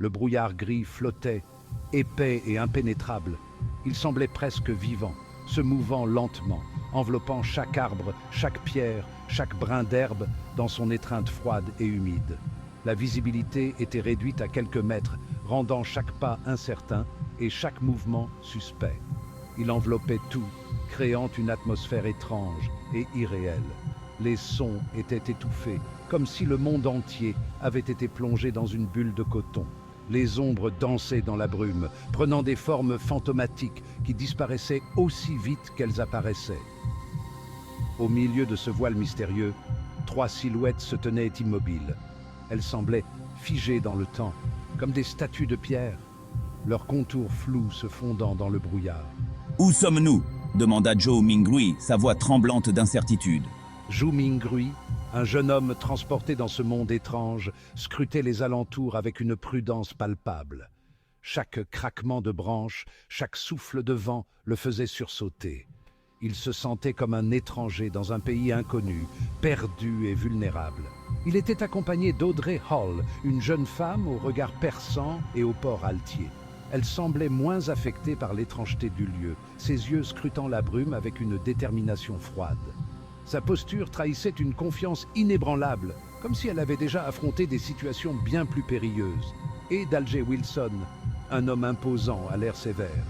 Le brouillard gris flottait, épais et impénétrable. Il semblait presque vivant, se mouvant lentement, enveloppant chaque arbre, chaque pierre, chaque brin d'herbe dans son étreinte froide et humide. La visibilité était réduite à quelques mètres, rendant chaque pas incertain et chaque mouvement suspect. Il enveloppait tout, créant une atmosphère étrange et irréelle. Les sons étaient étouffés, comme si le monde entier avait été plongé dans une bulle de coton. Les ombres dansaient dans la brume, prenant des formes fantomatiques qui disparaissaient aussi vite qu'elles apparaissaient. Au milieu de ce voile mystérieux, 3 silhouettes se tenaient immobiles. Elles semblaient figées dans le temps, comme des statues de pierre, leurs contours flous se fondant dans le brouillard. « Où sommes-nous » demanda Zhou Mingrui, sa voix tremblante d'incertitude. Zhou Mingrui, un jeune homme transporté dans ce monde étrange, scrutait les alentours avec une prudence palpable. Chaque craquement de branches, chaque souffle de vent le faisait sursauter. Il se sentait comme un étranger dans un pays inconnu, perdu et vulnérable. Il était accompagné d'Audrey Hall, une jeune femme au regard perçant et au port altier. Elle semblait moins affectée par l'étrangeté du lieu, ses yeux scrutant la brume avec une détermination froide. Sa posture trahissait une confiance inébranlable, comme si elle avait déjà affronté des situations bien plus périlleuses. Et d'Alger Wilson, un homme imposant à l'air sévère.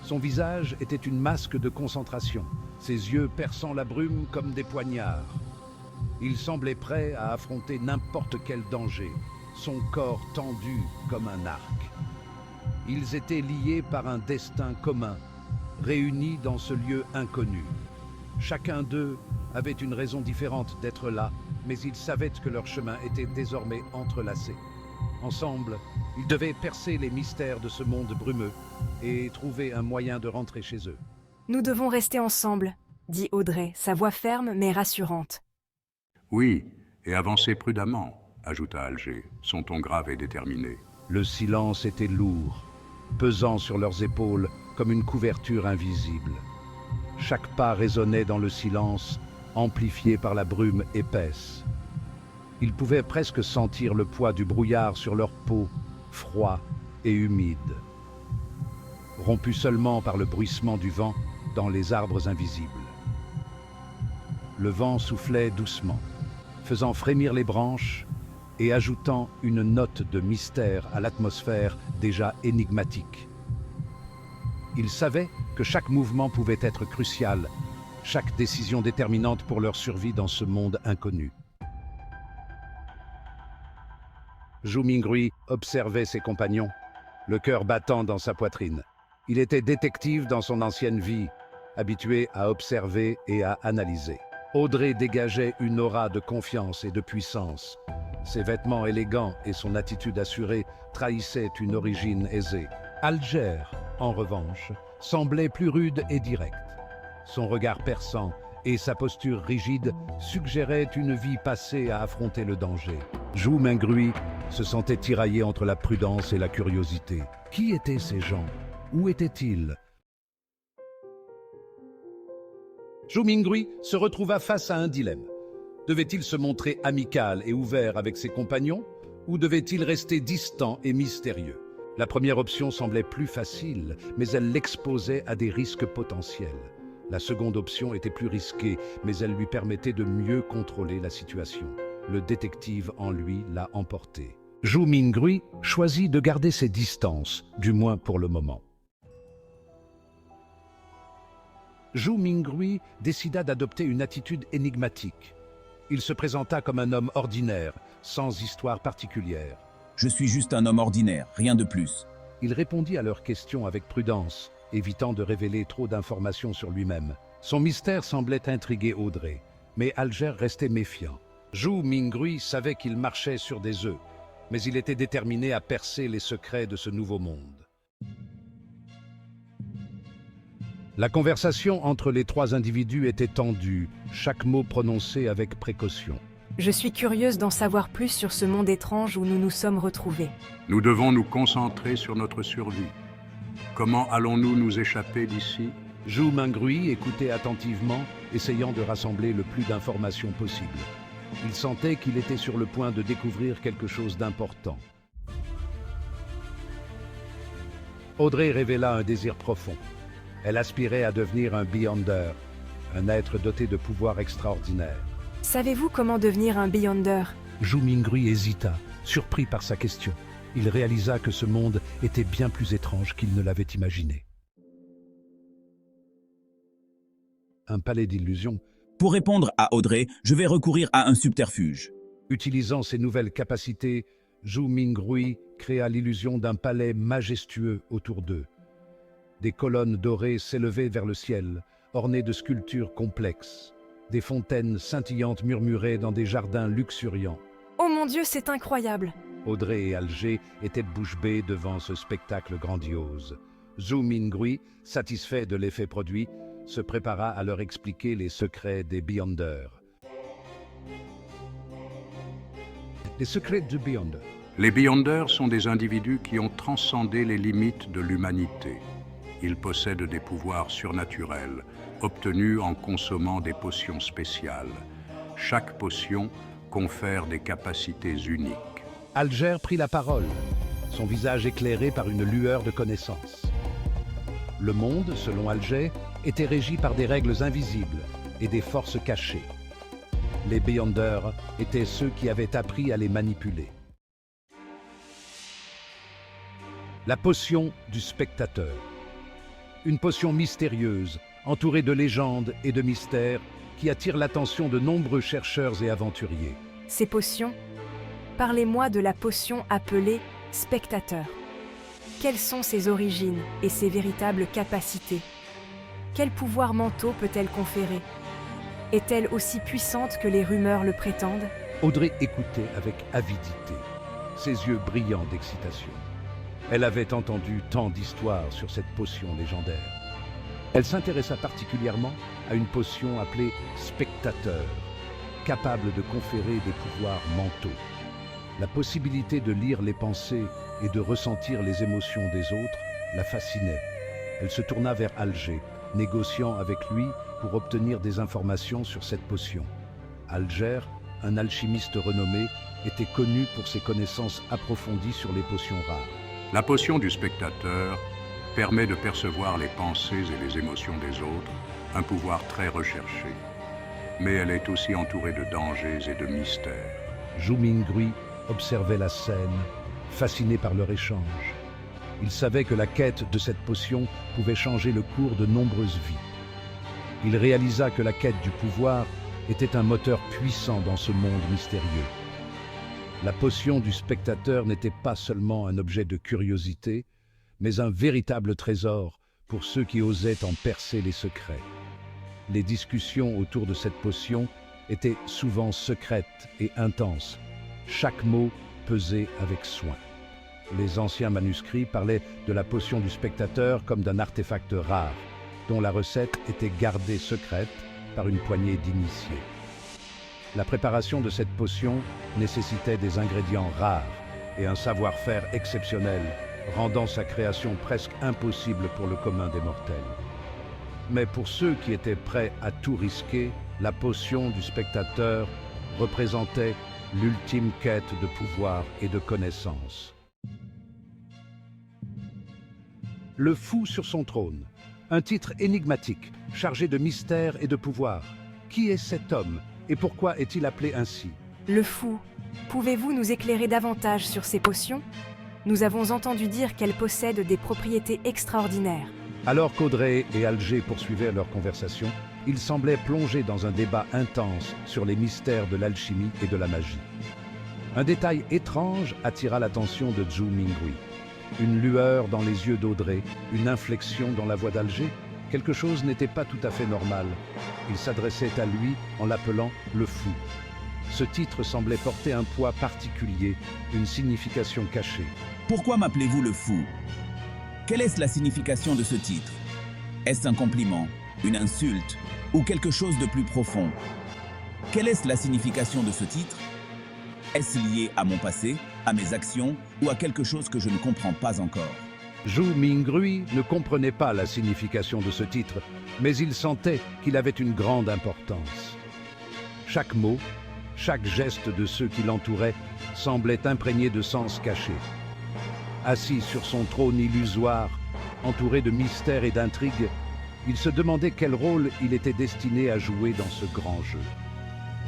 Son visage était une masque de concentration, ses yeux perçant la brume comme des poignards. Il semblait prêt à affronter n'importe quel danger, son corps tendu comme un arc. Ils étaient liés par un destin commun, réunis dans ce lieu inconnu. Chacun d'eux avait une raison différente d'être là, mais ils savaient que leur chemin était désormais entrelacé. Ensemble, ils devaient percer les mystères de ce monde brumeux et trouver un moyen de rentrer chez eux. « Nous devons rester ensemble », dit Audrey, sa voix ferme mais rassurante. « Oui, et avancer prudemment », ajouta Alger, son ton grave et déterminé. Le silence était lourd, pesant sur leurs épaules comme une couverture invisible. Chaque pas résonnait dans le silence, amplifié par la brume épaisse. Ils pouvaient presque sentir le poids du brouillard sur leur peau, froid et humide. Rompu seulement par le bruissement du vent dans les arbres invisibles. Le vent soufflait doucement, faisant frémir les branches et ajoutant une note de mystère à l'atmosphère déjà énigmatique. Ils savaient que chaque mouvement pouvait être crucial, chaque décision déterminante pour leur survie dans ce monde inconnu. Zhou Mingrui observait ses compagnons, le cœur battant dans sa poitrine. Il était détective dans son ancienne vie, habitué à observer et à analyser. Audrey dégageait une aura de confiance et de puissance. Ses vêtements élégants et son attitude assurée trahissaient une origine aisée. Alger, en revanche, semblait plus rude et direct. Son regard perçant et sa posture rigide suggéraient une vie passée à affronter le danger. Zhou Mingrui se sentait tiraillé entre la prudence et la curiosité. Qui étaient ces gens? Où étaient-ils? Zhou Mingrui se retrouva face à un dilemme. Devait-il se montrer amical et ouvert avec ses compagnons, ou devait-il rester distant et mystérieux? La première option semblait plus facile, mais elle l'exposait à des risques potentiels. La seconde option était plus risquée, mais elle lui permettait de mieux contrôler la situation. Le détective en lui l'a emporté. Zhou Mingrui choisit de garder ses distances, du moins pour le moment. Zhou Mingrui décida d'adopter une attitude énigmatique. Il se présenta comme un homme ordinaire, sans histoire particulière. « Je suis juste un homme ordinaire, rien de plus. » Il répondit à leurs questions avec prudence, évitant de révéler trop d'informations sur lui-même. Son mystère semblait intriguer Audrey, mais Alger restait méfiant. Zhou Mingrui savait qu'il marchait sur des œufs, mais il était déterminé à percer les secrets de ce nouveau monde. La conversation entre les 3 individus était tendue, chaque mot prononcé avec précaution. « Je suis curieuse d'en savoir plus sur ce monde étrange où nous nous sommes retrouvés. » Nous devons nous concentrer sur notre survie. Comment allons-nous nous échapper d'ici? Zhou Mingrui écoutait attentivement, essayant de rassembler le plus d'informations possible. Il sentait qu'il était sur le point de découvrir quelque chose d'important. Audrey révéla un désir profond. Elle aspirait à devenir un Beyonder, un être doté de pouvoirs extraordinaires. Savez-vous comment devenir un Beyonder? Zhu Mingrui hésita, surpris par sa question. Il réalisa que ce monde était bien plus étrange qu'il ne l'avait imaginé. Un palais d'illusions. Pour répondre à Audrey, je vais recourir à un subterfuge. Utilisant ses nouvelles capacités, Zhu Mingrui créa l'illusion d'un palais majestueux autour d'eux. Des colonnes dorées s'élevaient vers le ciel, ornées de sculptures complexes. Des fontaines scintillantes murmuraient dans des jardins luxuriants. Oh mon Dieu, c'est incroyable! Audrey et Alger étaient bouche bée devant ce spectacle grandiose. Zhu Mingrui, satisfait de l'effet produit, se prépara à leur expliquer les secrets des Beyonders. Les secrets du Beyonder. Les Beyonders sont des individus qui ont transcendé les limites de l'humanité. Ils possèdent des pouvoirs surnaturels, obtenus en consommant des potions spéciales. Chaque potion confère des capacités uniques. Alger prit la parole, son visage éclairé par une lueur de connaissance. Le monde, selon Alger, était régi par des règles invisibles et des forces cachées. Les Beyonders étaient ceux qui avaient appris à les manipuler. La potion du spectateur. Une potion mystérieuse, entourée de légendes et de mystères, qui attire l'attention de nombreux chercheurs et aventuriers. Ces potions? Parlez-moi de la potion appelée spectateur. Quelles sont ses origines et ses véritables capacités? Quels pouvoirs mentaux peut-elle conférer? Est-elle aussi puissante que les rumeurs le prétendent? Audrey écoutait avec avidité, ses yeux brillants d'excitation. Elle avait entendu tant d'histoires sur cette potion légendaire. Elle s'intéressa particulièrement à une potion appelée spectateur, capable de conférer des pouvoirs mentaux. La possibilité de lire les pensées et de ressentir les émotions des autres la fascinait. Elle se tourna vers Alger, négociant avec lui pour obtenir des informations sur cette potion. Alger, un alchimiste renommé, était connu pour ses connaissances approfondies sur les potions rares. La potion du spectateur permet de percevoir les pensées et les émotions des autres, un pouvoir très recherché. Mais elle est aussi entourée de dangers et de mystères. Zhu Mingrui observait la scène, fasciné par leur échange. Il savait que la quête de cette potion pouvait changer le cours de nombreuses vies. Il réalisa que la quête du pouvoir était un moteur puissant dans ce monde mystérieux. La potion du spectateur n'était pas seulement un objet de curiosité, mais un véritable trésor pour ceux qui osaient en percer les secrets. Les discussions autour de cette potion étaient souvent secrètes et intenses. Chaque mot pesait avec soin. Les anciens manuscrits parlaient de la potion du spectateur comme d'un artefact rare, dont la recette était gardée secrète par une poignée d'initiés. La préparation de cette potion nécessitait des ingrédients rares et un savoir-faire exceptionnel, rendant sa création presque impossible pour le commun des mortels. Mais pour ceux qui étaient prêts à tout risquer, la potion du spectateur représentait l'ultime quête de pouvoir et de connaissance. Le fou sur son trône, un titre énigmatique, chargé de mystère et de pouvoir. Qui est cet homme et pourquoi est-il appelé ainsi? Le fou. Pouvez-vous nous éclairer davantage sur ces potions? Nous avons entendu dire qu'elles possèdent des propriétés extraordinaires. Alors qu'Audrey et Alger poursuivaient leur conversation, ils semblaient plongés dans un débat intense sur les mystères de l'alchimie et de la magie. Un détail étrange attira l'attention de Zhu Mingrui. Une lueur dans les yeux d'Audrey, une inflexion dans la voix d'Alger. Quelque chose n'était pas tout à fait normal. Il s'adressait à lui en l'appelant le fou. Ce titre semblait porter un poids particulier, une signification cachée. Pourquoi m'appelez-vous le fou? Quelle est la signification de ce titre? Est-ce un compliment, une insulte ou quelque chose de plus profond? Quelle est la signification de ce titre? Est-ce lié à mon passé, à mes actions ou à quelque chose que je ne comprends pas encore? Zhu Mingrui ne comprenait pas la signification de ce titre, mais il sentait qu'il avait une grande importance. Chaque mot, chaque geste de ceux qui l'entouraient semblait imprégné de sens cachés. Assis sur son trône illusoire, entouré de mystères et d'intrigues, il se demandait quel rôle il était destiné à jouer dans ce grand jeu.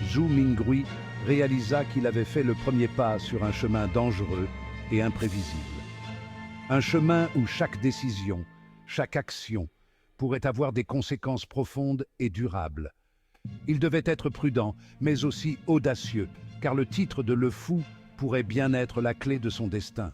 Zhu Minggui réalisa qu'il avait fait le premier pas sur un chemin dangereux et imprévisible. Un chemin où chaque décision, chaque action pourrait avoir des conséquences profondes et durables. Il devait être prudent, mais aussi audacieux, car le titre de Le Fou pourrait bien être la clé de son destin.